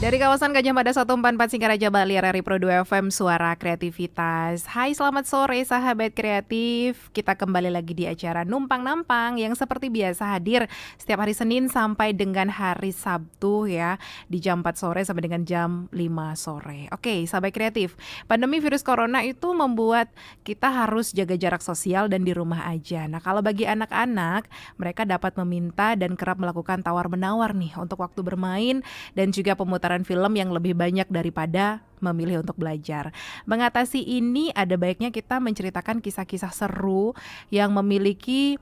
Dari kawasan Gajah Mada 144 Singaraja Bali, RRI Pro 2 FM, Suara Kreativitas. Hai, selamat sore sahabat kreatif. Kita kembali lagi di acara Numpang Nampang yang seperti biasa hadir setiap hari Senin sampai dengan hari Sabtu ya, di jam 4 sore sampai dengan jam 5 sore. Oke, sahabat kreatif. Pandemi virus corona itu membuat kita harus jaga jarak sosial dan di rumah aja. Nah, kalau bagi anak-anak, mereka dapat meminta dan kerap melakukan tawar-menawar nih untuk waktu bermain dan juga pemutaran film yang lebih banyak daripada memilih untuk belajar. Mengatasi ini ada baiknya kita menceritakan kisah-kisah seru yang memiliki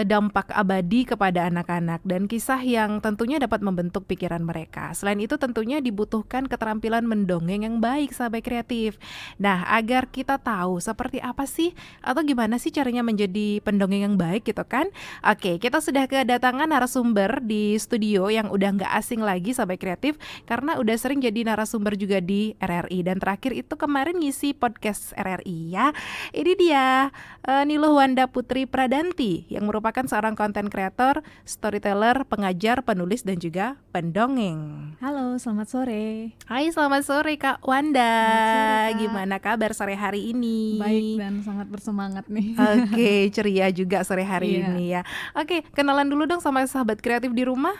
dampak abadi kepada anak-anak dan kisah yang tentunya dapat membentuk pikiran mereka. Selain itu tentunya dibutuhkan keterampilan mendongeng yang baik sahabat kreatif. Nah, agar kita tahu seperti apa sih atau gimana sih caranya menjadi pendongeng yang baik gitu kan. Oke, kita sudah kedatangan narasumber di studio yang udah gak asing lagi sahabat kreatif karena udah sering jadi narasumber juga di RRI dan terakhir itu kemarin ngisi podcast RRI ya. Ini dia Niluh Wanda Putri Pradanti yang merupakan seorang konten kreator, storyteller, pengajar, penulis, dan juga pendongeng. Halo, selamat sore. Hai, selamat sore Kak Wanda. Selamat sore, Kak. Gimana kabar sore hari ini? Baik dan sangat bersemangat nih. Oke, ceria juga sore hari ini ya. Oke, kenalan dulu dong sama sahabat kreatif di rumah.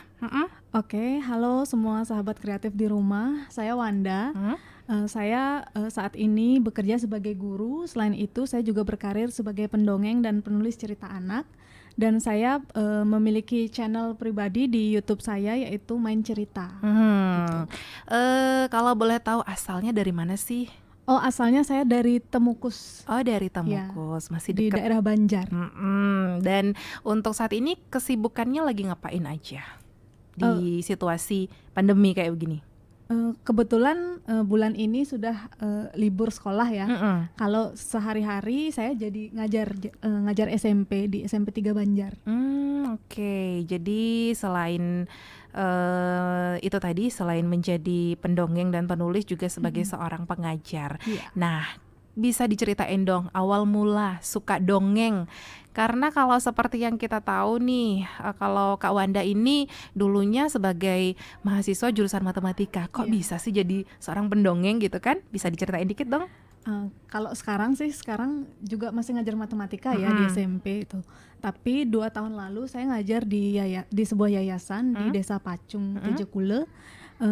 Oke, halo semua sahabat kreatif di rumah. Saya Wanda. Saya saat ini bekerja sebagai guru. Selain itu, saya juga berkarir sebagai pendongeng dan penulis cerita anak. Dan saya memiliki channel pribadi di YouTube saya yaitu Main Cerita. Gitu. Kalau boleh tahu asalnya dari mana sih? Oh, asalnya saya dari Temukus. Oh, dari Temukus, masih di dekat daerah Banjar. Dan untuk saat ini kesibukannya lagi ngapain aja di situasi pandemi kayak begini? Kebetulan bulan ini sudah libur sekolah ya. Kalau sehari-hari saya jadi ngajar SMP di SMP 3 Banjar. Oke. Jadi selain itu tadi, selain menjadi pendongeng dan penulis juga sebagai seorang pengajar. Nah, bisa diceritain dong awal mula suka dongeng. Karena kalau seperti yang kita tahu nih, kalau Kak Wanda ini dulunya sebagai mahasiswa jurusan matematika, kok bisa sih jadi seorang pendongeng gitu kan? Bisa diceritain dikit dong? Kalau sekarang juga masih ngajar matematika ya di SMP itu. Tapi 2 tahun lalu saya ngajar di sebuah yayasan di Desa Pacung, Tejekule.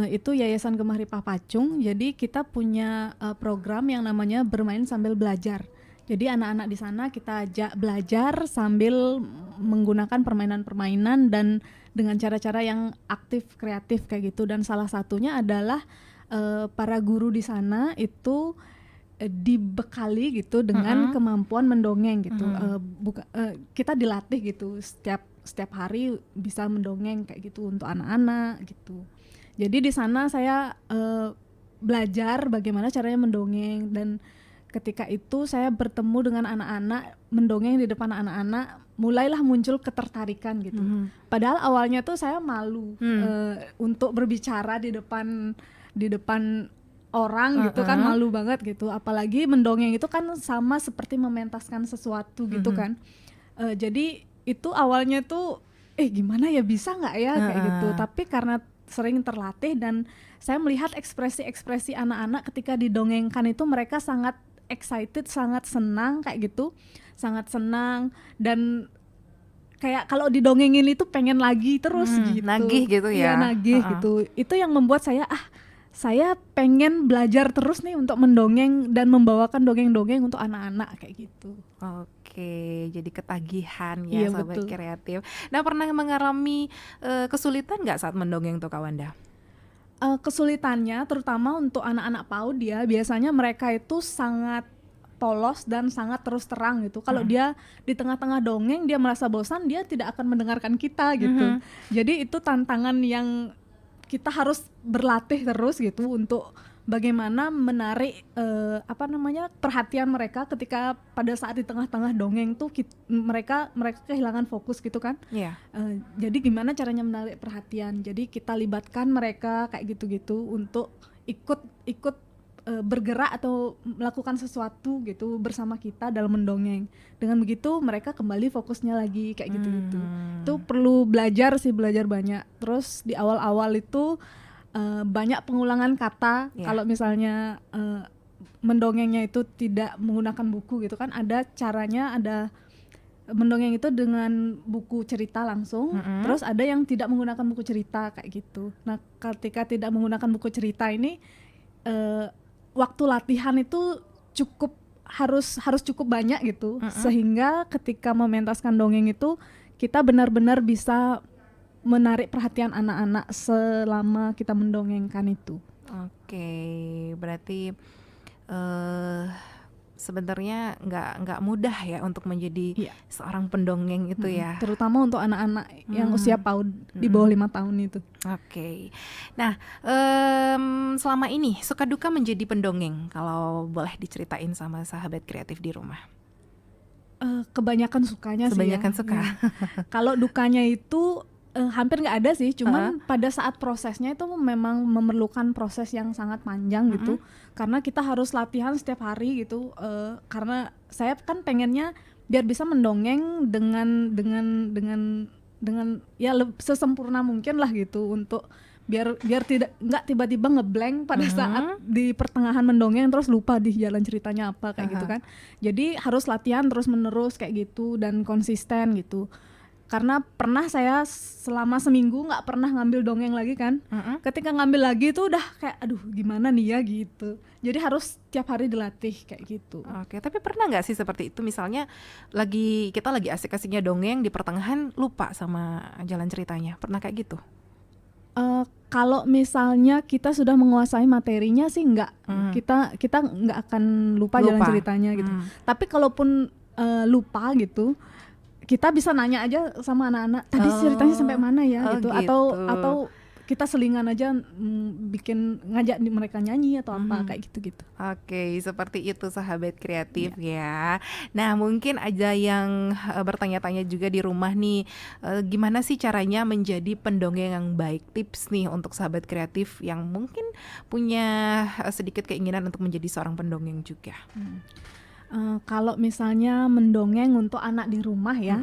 Itu Yayasan Gemah Ripah Pacung. Jadi kita punya program yang namanya bermain sambil belajar. Jadi anak-anak di sana kita ajak belajar sambil menggunakan permainan-permainan dan dengan cara-cara yang aktif, kreatif kayak gitu. Dan salah satunya adalah para guru di sana itu dibekali gitu dengan kemampuan mendongeng gitu. Kita dilatih gitu setiap hari bisa mendongeng kayak gitu untuk anak-anak gitu. Jadi di sana saya belajar bagaimana caranya mendongeng dan ketika itu saya bertemu dengan anak-anak, mendongeng di depan anak-anak, mulailah muncul ketertarikan gitu. Padahal awalnya tuh saya malu untuk berbicara di depan orang gitu kan, malu banget gitu. Apalagi mendongeng itu kan sama seperti mementaskan sesuatu gitu kan. Jadi itu awalnya tuh gimana ya, bisa nggak ya kayak gitu. Tapi karena sering terlatih dan saya melihat ekspresi-ekspresi anak-anak ketika didongengkan itu mereka sangat excited, sangat senang kayak gitu, sangat senang dan kayak kalau didongengin itu pengen lagi terus gitu. Nagih gitu ya. Iya, nagih gitu. Itu yang membuat saya pengen belajar terus nih untuk mendongeng dan membawakan dongeng-dongeng untuk anak-anak kayak gitu. Oke, jadi ketagihan ya sahabat betul. kreatif. Nah, pernah mengalami kesulitan nggak saat mendongeng tuh Kak Wanda? Kesulitannya terutama untuk anak-anak PAUD ya, biasanya mereka itu sangat polos dan sangat terus terang gitu. Kalau dia di tengah-tengah dongeng dia merasa bosan, dia tidak akan mendengarkan kita gitu. Jadi itu tantangan yang kita harus berlatih terus gitu untuk bagaimana menarik perhatian mereka ketika pada saat di tengah-tengah dongeng tuh mereka kehilangan fokus gitu kan. Jadi gimana caranya menarik perhatian, jadi kita libatkan mereka kayak gitu-gitu untuk ikut bergerak atau melakukan sesuatu gitu bersama kita dalam mendongeng. Dengan begitu mereka kembali fokusnya lagi kayak gitu-gitu. Itu perlu belajar banyak. Terus di awal-awal itu banyak pengulangan kata. Ya. Kalau misalnya mendongengnya itu tidak menggunakan buku gitu kan, ada caranya, ada mendongeng itu dengan buku cerita langsung, terus ada yang tidak menggunakan buku cerita kayak gitu. Nah, ketika tidak menggunakan buku cerita ini, waktu latihan itu harus cukup banyak gitu, sehingga ketika mementaskan dongeng itu kita benar-benar bisa menarik perhatian anak-anak selama kita mendongengkan itu. Oke, berarti sebenarnya nggak mudah ya untuk menjadi seorang pendongeng itu ya. Terutama untuk anak-anak yang usia PAUD di bawah 5 tahun itu. Oke. Nah, selama ini suka duka menjadi pendongeng, kalau boleh diceritain sama sahabat kreatif di rumah. Kebanyakan sukanya sih ya. Kebanyakan suka. Kalau dukanya itu hampir nggak ada sih, cuman pada saat prosesnya itu memang memerlukan proses yang sangat panjang gitu, karena kita harus latihan setiap hari gitu, karena saya kan pengennya biar bisa mendongeng dengan ya sesempurna mungkin lah gitu, untuk biar nggak tiba-tiba ngeblank pada saat di pertengahan mendongeng terus lupa di jalan ceritanya apa kayak gitu kan. Jadi harus latihan terus menerus kayak gitu dan konsisten gitu. Karena pernah saya selama seminggu nggak pernah ngambil dongeng lagi kan. Ketika ngambil lagi tuh udah kayak aduh gimana nih ya gitu. Jadi harus tiap hari dilatih kayak gitu. Oke, tapi pernah nggak sih seperti itu, misalnya kita lagi asik-asiknya dongeng, di pertengahan lupa sama jalan ceritanya, pernah kayak gitu? Kalau misalnya kita sudah menguasai materinya sih nggak, kita nggak akan lupa jalan ceritanya gitu. Tapi kalaupun lupa gitu, kita bisa nanya aja sama anak-anak tadi ceritanya sampai mana ya gitu. Atau kita selingan aja bikin ngajak mereka nyanyi atau apa kayak gitu-gitu. Oke, seperti itu sahabat kreatif ya. Nah, mungkin ada yang bertanya-tanya juga di rumah nih, gimana sih caranya menjadi pendongeng yang baik? Tips nih untuk sahabat kreatif yang mungkin punya sedikit keinginan untuk menjadi seorang pendongeng juga. Kalau misalnya mendongeng untuk anak di rumah ya,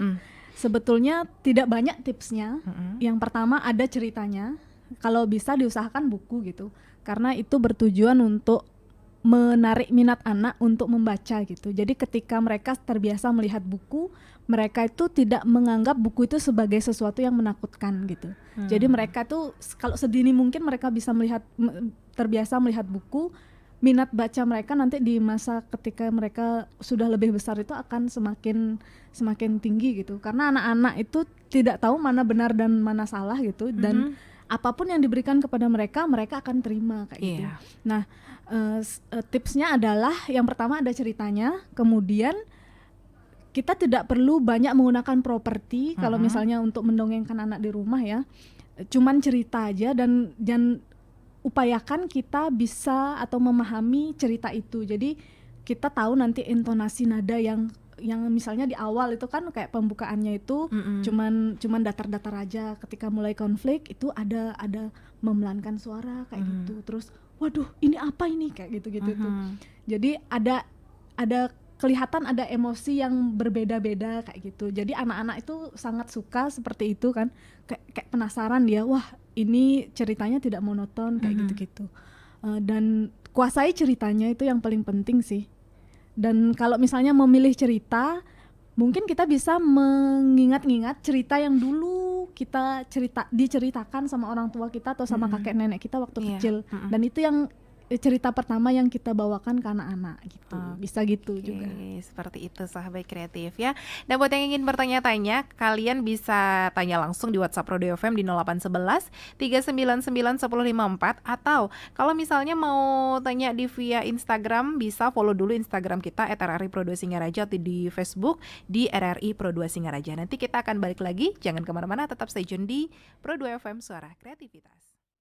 sebetulnya tidak banyak tipsnya. Yang pertama ada ceritanya, kalau bisa diusahakan buku gitu, karena itu bertujuan untuk menarik minat anak untuk membaca gitu. Jadi ketika mereka terbiasa melihat buku, mereka itu tidak menganggap buku itu sebagai sesuatu yang menakutkan gitu. Jadi mereka tuh kalau sedini mungkin mereka bisa terbiasa melihat buku, minat baca mereka nanti di masa ketika mereka sudah lebih besar itu akan semakin tinggi gitu, karena anak-anak itu tidak tahu mana benar dan mana salah gitu, dan apapun yang diberikan kepada mereka akan terima kayak gitu. Nah, tipsnya adalah yang pertama ada ceritanya, kemudian kita tidak perlu banyak menggunakan properti kalau misalnya untuk mendongengkan anak di rumah ya, cuman cerita aja dan upayakan kita bisa atau memahami cerita itu. Jadi kita tahu nanti intonasi nada yang misalnya di awal itu kan kayak pembukaannya itu cuman datar-datar aja. Ketika mulai konflik itu ada memelankan suara kayak gitu. Terus waduh ini apa ini kayak gitu-gitu itu. Jadi ada kelihatan ada emosi yang berbeda-beda kayak gitu. Jadi anak-anak itu sangat suka seperti itu kan. Kayak penasaran dia, wah ini ceritanya tidak monoton kayak gitu-gitu. Dan kuasai ceritanya itu yang paling penting sih. Dan kalau misalnya memilih cerita, mungkin kita bisa mengingat-ingat cerita yang dulu kita diceritakan sama orang tua kita atau sama kakek nenek kita waktu kecil. Dan itu yang cerita pertama yang kita bawakan ke anak-anak gitu. Bisa gitu juga. Seperti itu sahabat kreatif ya. Dan buat yang ingin bertanya-tanya, kalian bisa tanya langsung di WhatsApp Rodo FM di 0811 399 1054, atau kalau misalnya mau tanya di via Instagram, bisa follow dulu Instagram kita @RRI Pro 2 Singaraja, atau di Facebook di RRI Pro 2 Singaraja. Nanti kita akan balik lagi, jangan kemana-mana, tetap stay tune di Pro 2 FM Suara Kreativitas.